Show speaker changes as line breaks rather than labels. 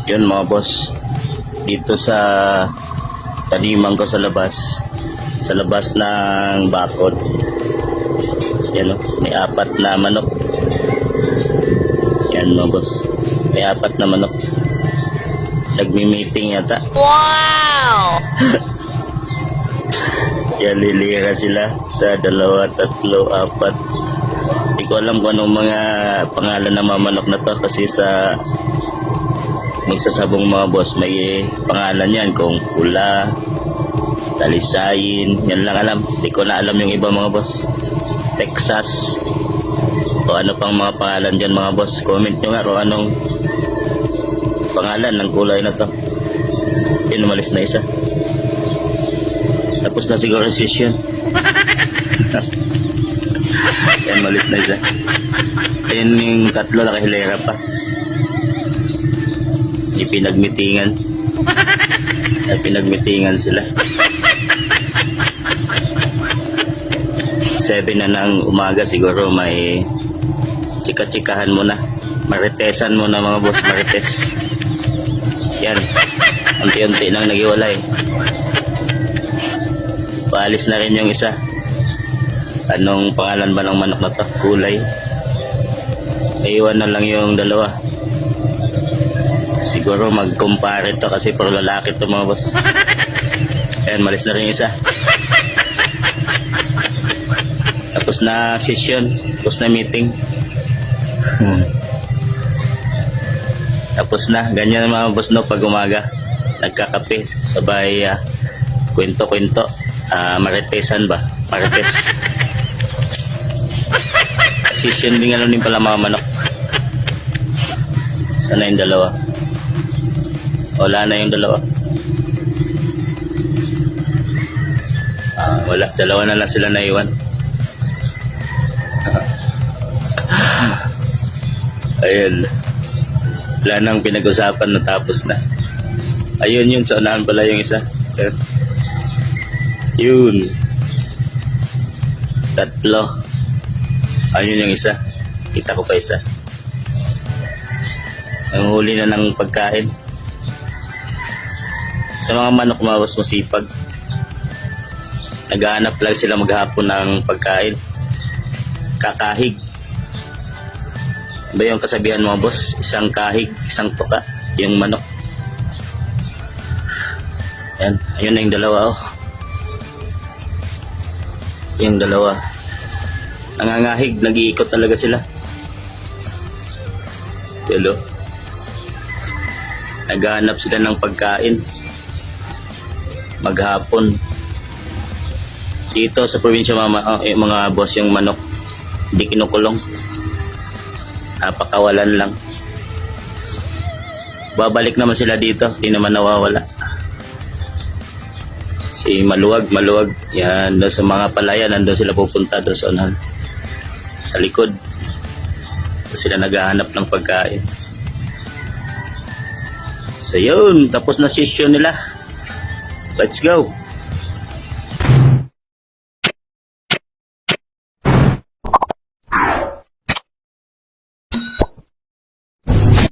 Yun mga boss, dito sa taniman ko sa labas ng bakod. Yan o, may 4 na manok. Yan mga boss, may 4 na manok. Nagmi-meeting yata.
Wow!
Yan, lilira sila sa 2, 3, 4. Hindi ko alam kung anong mga pangalan ng mga manok na to, kasi sa magsasabong mga boss may pangalan yan, kung pula, talisayin, yan lang alam. Hindi ko na alam yung iba mga boss. Texas, o ano pang mga pangalan dyan mga boss. Comment nyo nga kung anong pangalan ng kulay na to. Yun, umalis na isa. Tapos na siguro yung session. Yan, umalis na isa. Yan yung 3 nakahilera pa. Pinagmitingan. Ay, pinagmitingan sila. 7 na ng umaga siguro, may chika-chikahan muna. Maritesan muna mga boss, marites. Yan, unti-unti nang nagiwalay. Paalis na rin yung isa. Anong pangalan ba ng manok na to? Kulay. Iwan na lang yung 2. Siguro mag-compare to kasi puro lalaki to mga boss. Ayan, malis na rin yung isa. Tapos na session, tapos na meeting. Tapos na, ganyan mga boss no, pag umaga nagkakape, sabay kwento-kwento, maritesan ba? Marites. Session din ano din pala mga manok. Sana yung 2. Wala na yung 2. Wala, 2 na lang sila naiwan. Ayun, wala nang pinag-usapan, natapos na. Ayun yun, sa unahan pala yung isa. Yun, 3. Ayun yung isa, kita ko pa isa. Ang huli na ng pagkain. Sa mga manok mga boss, masipag. Naghahanap lang sila maghapon ng pagkain. Kakahig. Ba yung kasabihan mga boss? Isang kahig, isang tuka. Yung manok. Yan. Ayun na yung 2 oh. Yung 2. Nangangahig. Nag-iikot talaga sila. Hello. Naghahanap sila ng pagkain maghapon. Dito sa probinsya mga boss, yung manok di kinukulong, napakawalan lang. Babalik naman sila dito, di naman nawawala. Si maluwag yan, doon sa mga palaya, nandun sila pupunta, doon sa unahan, sa likod. Doon sila naghahanap ng pagkain. So yun, tapos na session nila. Let's go.